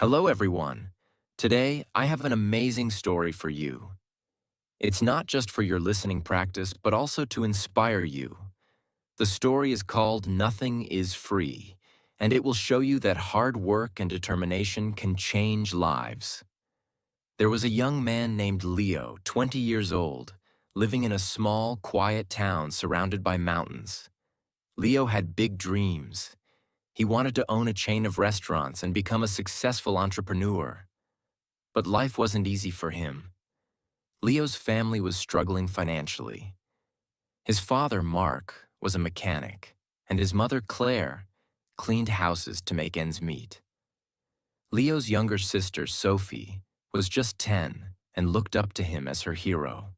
Hello, everyone. Today, I have an amazing story for you. It's not just for your listening practice, but also to inspire you. The story is called Nothing is Free, and it will show you that hard work and determination can change lives. There was a young man named Leo, 20 years old, living in a small, quiet town surrounded by mountains. Leo had big dreams. He wanted to own a chain of restaurants and become a successful entrepreneur. But life wasn't easy for him. Leo's family was struggling financially. His father, Mark, was a mechanic, and his mother, Claire, cleaned houses to make ends meet. Leo's younger sister, Sophie, was just 10 and looked up to him as her hero.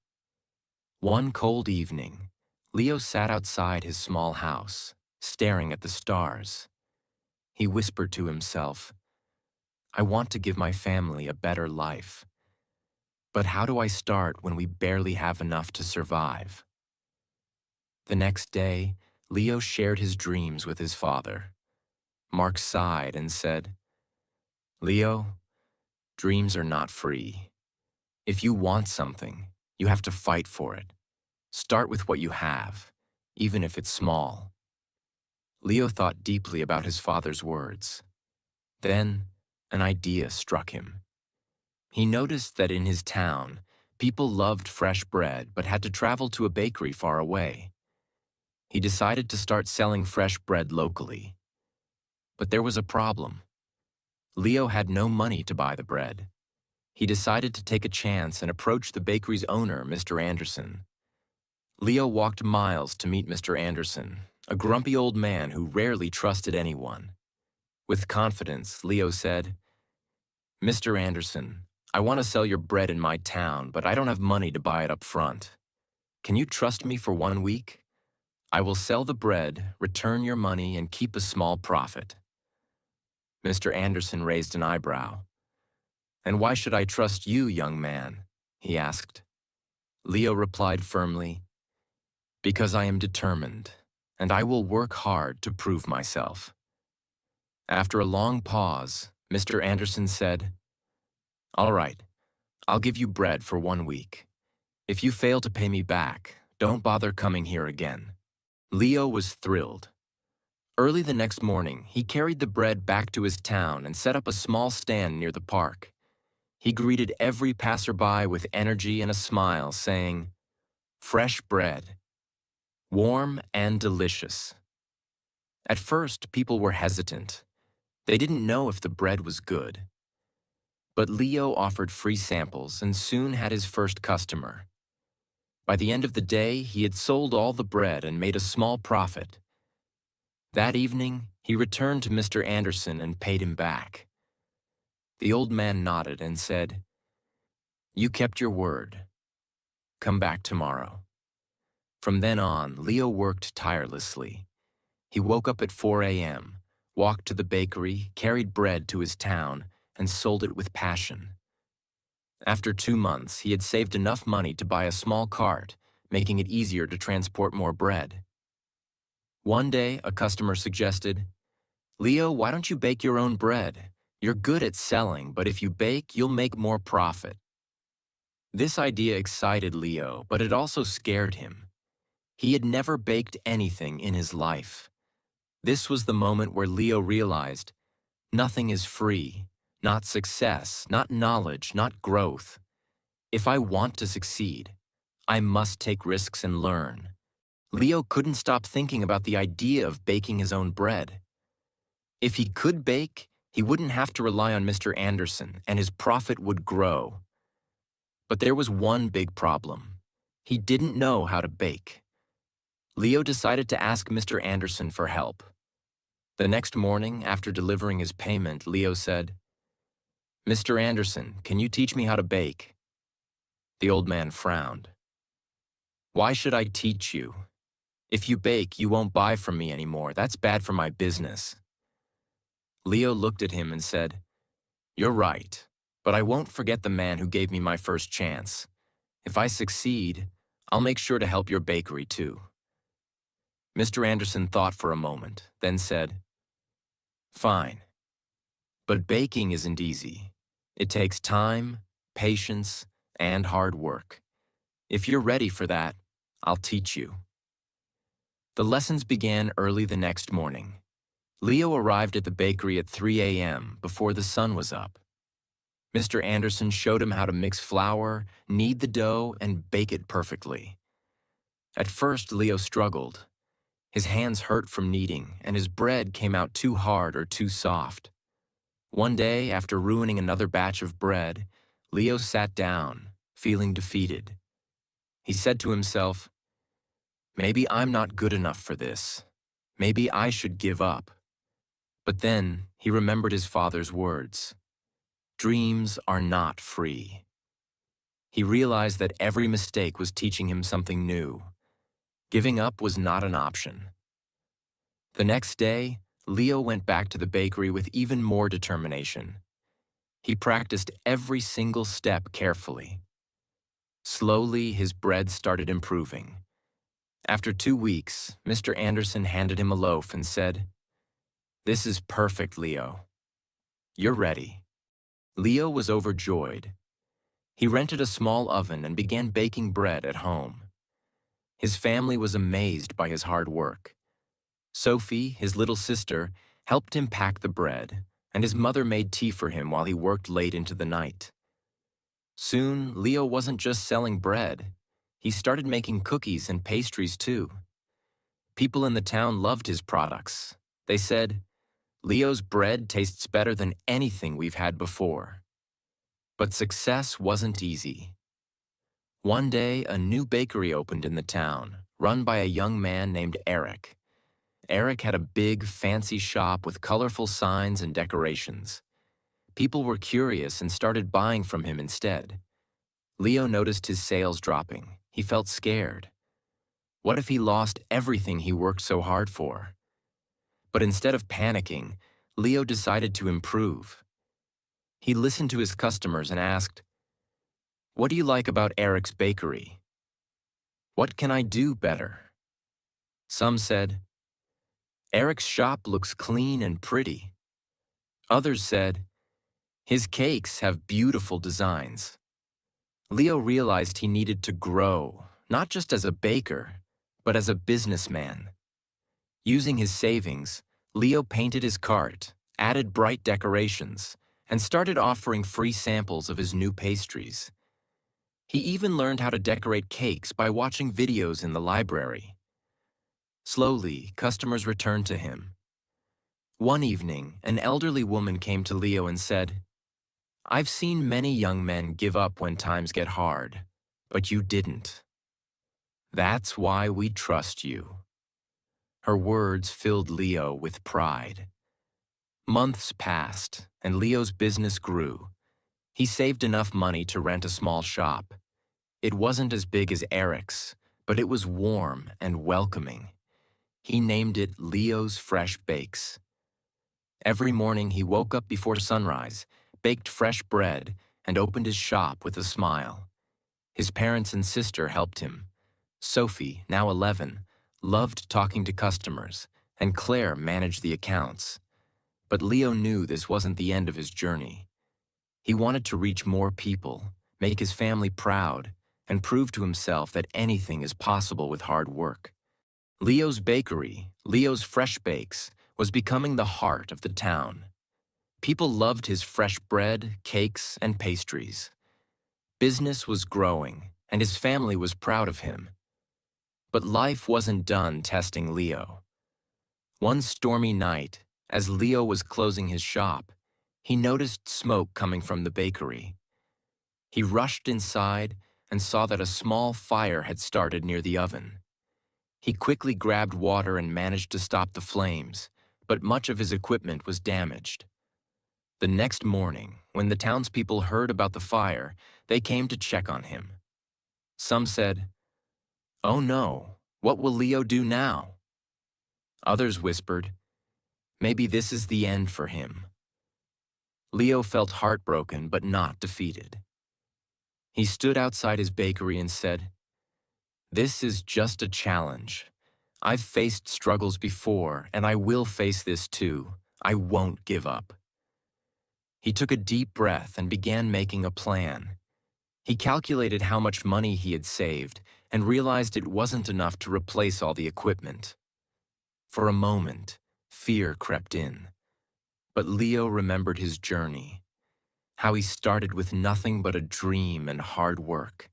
One cold evening, Leo sat outside his small house, staring at the stars. He whispered to himself, "I want to give my family a better life. But how do I start when we barely have enough to survive?" The next day, Leo shared his dreams with his father. Mark sighed and said, "Leo, dreams are not free. If you want something, you have to fight for it. Start with what you have, even if it's small." Leo thought deeply about his father's words. Then, an idea struck him. He noticed that in his town, people loved fresh bread but had to travel to a bakery far away. He decided to start selling fresh bread locally. But there was a problem. Leo had no money to buy the bread. He decided to take a chance and approach the bakery's owner, Mr. Anderson. Leo walked miles to meet Mr. Anderson, a grumpy old man who rarely trusted anyone. With confidence, Leo said, "Mr. Anderson, I want to sell your bread in my town, but I don't have money to buy it up front. Can you trust me for 1 week? I will sell the bread, return your money, and keep a small profit." Mr. Anderson raised an eyebrow. "And why should I trust you, young man?" he asked. Leo replied firmly, "Because I am determined, and I will work hard to prove myself." After a long pause, Mr. Anderson said, "All right, I'll give you bread for 1 week. If you fail to pay me back, don't bother coming here again." Leo was thrilled. Early the next morning, he carried the bread back to his town and set up a small stand near the park. He greeted every passerby with energy and a smile, saying, "Fresh bread, warm and delicious." At first, people were hesitant. They didn't know if the bread was good. But Leo offered free samples and soon had his first customer. By the end of the day, he had sold all the bread and made a small profit. That evening, he returned to Mr. Anderson and paid him back. The old man nodded and said, "You kept your word. Come back tomorrow." From then on, Leo worked tirelessly. He woke up at 4 a.m., walked to the bakery, carried bread to his town, and sold it with passion. After 2 months, he had saved enough money to buy a small cart, making it easier to transport more bread. One day, a customer suggested, "Leo, why don't you bake your own bread? You're good at selling, but if you bake, you'll make more profit." This idea excited Leo, but it also scared him. He had never baked anything in his life. This was the moment where Leo realized, nothing is free. Not success, not knowledge, not growth. If I want to succeed, I must take risks and learn. Leo couldn't stop thinking about the idea of baking his own bread. If he could bake, he wouldn't have to rely on Mr. Anderson, and his profit would grow. But there was one big problem. He didn't know how to bake. Leo decided to ask Mr. Anderson for help. The next morning, after delivering his payment, Leo said, "Mr. Anderson, can you teach me how to bake?" The old man frowned. "Why should I teach you? If you bake, you won't buy from me anymore. That's bad for my business." Leo looked at him and said, "You're right, but I won't forget the man who gave me my first chance. If I succeed, I'll make sure to help your bakery too." Mr. Anderson thought for a moment, then said, "Fine. But baking isn't easy. It takes time, patience, and hard work. If you're ready for that, I'll teach you. The lessons began early the next morning. Leo arrived at the bakery at 3 a.m. before the sun was up. Mr. Anderson showed him how to mix flour, knead the dough, and bake it perfectly. At first, Leo struggled. His hands hurt from kneading, and his bread came out too hard or too soft. One day, after ruining another batch of bread, Leo sat down, feeling defeated. He said to himself, "Maybe I'm not good enough for this. Maybe I should give up." But then he remembered his father's words. Dreams are not free. He realized that every mistake was teaching him something new. Giving up was not an option. The next day, Leo went back to the bakery with even more determination. He practiced every single step carefully. Slowly, his bread started improving. After 2 weeks, Mr. Anderson handed him a loaf and said, "This is perfect, Leo. You're ready." Leo was overjoyed. He rented a small oven and began baking bread at home. His family was amazed by his hard work. Sophie, his little sister, helped him pack the bread, and his mother made tea for him while he worked late into the night. Soon, Leo wasn't just selling bread. He started making cookies and pastries too. People in the town loved his products. They said, "Leo's bread tastes better than anything we've had before." But success wasn't easy. One day, a new bakery opened in the town, run by a young man named Eric. Eric had a big, fancy shop with colorful signs and decorations. People were curious and started buying from him instead. Leo noticed his sales dropping. He felt scared. What if he lost everything he worked so hard for? But instead of panicking, Leo decided to improve. He listened to his customers and asked, "What do you like about Eric's bakery? What can I do better?" Some said, "Eric's shop looks clean and pretty." Others said, "His cakes have beautiful designs." Leo realized he needed to grow, not just as a baker, but as a businessman. Using his savings, Leo painted his cart, added bright decorations, and started offering free samples of his new pastries. He even learned how to decorate cakes by watching videos in the library. Slowly, customers returned to him. One evening, an elderly woman came to Leo and said, "I've seen many young men give up when times get hard, but you didn't. That's why we trust you." Her words filled Leo with pride. Months passed, and Leo's business grew. He saved enough money to rent a small shop. It wasn't as big as Eric's, but it was warm and welcoming. He named it Leo's Fresh Bakes. Every morning he woke up before sunrise, baked fresh bread, and opened his shop with a smile. His parents and sister helped him. Sophie, now 11, loved talking to customers, and Claire managed the accounts. But Leo knew this wasn't the end of his journey. He wanted to reach more people, make his family proud, and prove to himself that anything is possible with hard work. Leo's Bakery, Leo's Fresh Bakes, was becoming the heart of the town. People loved his fresh bread, cakes, and pastries. Business was growing, and his family was proud of him. But life wasn't done testing Leo. One stormy night, as Leo was closing his shop, he noticed smoke coming from the bakery. He rushed inside and saw that a small fire had started near the oven. He quickly grabbed water and managed to stop the flames, but much of his equipment was damaged. The next morning, when the townspeople heard about the fire, they came to check on him. Some said, "Oh no, what will Leo do now?" Others whispered, "Maybe this is the end for him." Leo felt heartbroken but not defeated. He stood outside his bakery and said, "This is just a challenge. I've faced struggles before, and I will face this too. I won't give up." He took a deep breath and began making a plan. He calculated how much money he had saved and realized it wasn't enough to replace all the equipment. For a moment, fear crept in. But Leo remembered his journey, how he started with nothing but a dream and hard work.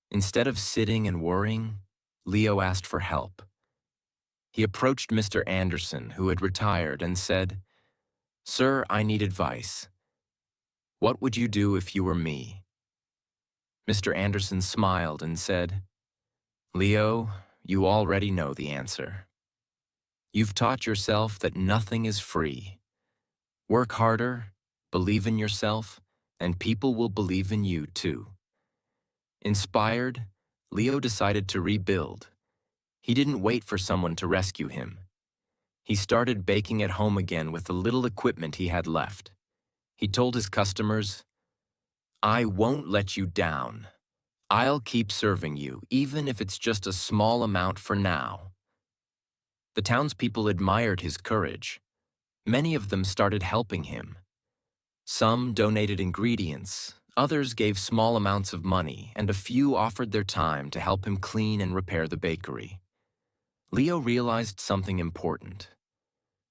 Instead of sitting and worrying, Leo asked for help. He approached Mr. Anderson, who had retired, and said, "Sir, I need advice. What would you do if you were me?" Mr. Anderson smiled and said, "Leo, you already know the answer. You've taught yourself that nothing is free. Work harder, believe in yourself, and people will believe in you too." Inspired, Leo decided to rebuild. He didn't wait for someone to rescue him. He started baking at home again with the little equipment he had left. He told his customers, "I won't let you down. I'll keep serving you, even if it's just a small amount for now." The townspeople admired his courage. Many of them started helping him. Some donated ingredients, others gave small amounts of money, and a few offered their time to help him clean and repair the bakery. Leo realized something important.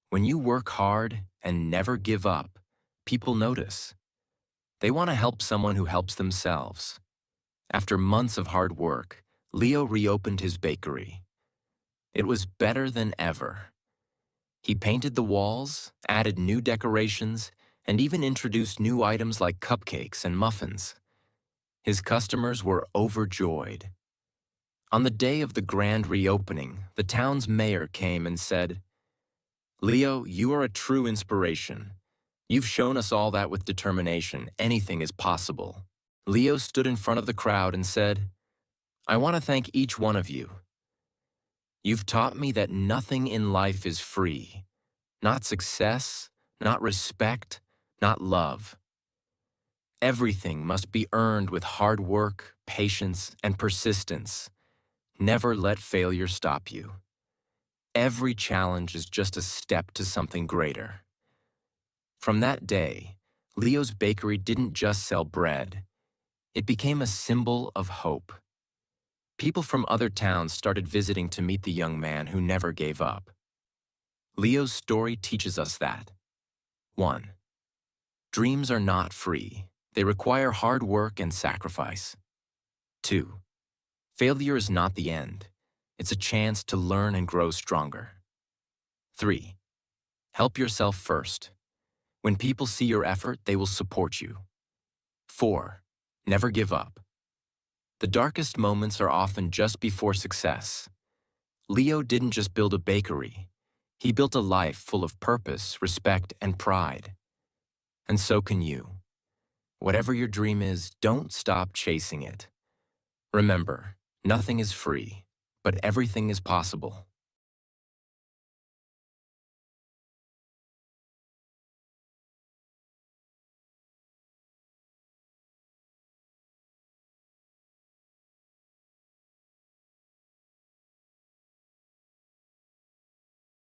When you work hard and never give up, people notice. They want to help someone who helps themselves. After months of hard work, Leo reopened his bakery. It was better than ever. He painted the walls, added new decorations, and even introduced new items like cupcakes and muffins. His customers were overjoyed. On the day of the grand reopening, the town's mayor came and said, "Leo, you are a true inspiration. You've shown us all that with determination, anything is possible." Leo stood in front of the crowd and said, "I want to thank each one of you. You've taught me that nothing in life is free. Not success, not respect, not love. Everything must be earned with hard work, patience, and persistence. Never let failure stop you. Every challenge is just a step to something greater." From that day, Leo's bakery didn't just sell bread. It became a symbol of hope. People from other towns started visiting to meet the young man who never gave up. Leo's story teaches us that 1. Dreams are not free. They require hard work and sacrifice. 2. Failure is not the end. It's a chance to learn and grow stronger. 3. Help yourself first. When people see your effort, they will support you. 4. Never give up. The darkest moments are often just before success. Leo didn't just build a bakery. He built a life full of purpose, respect, and pride. And so can you. Whatever your dream is, don't stop chasing it. Remember, nothing is free, but everything is possible.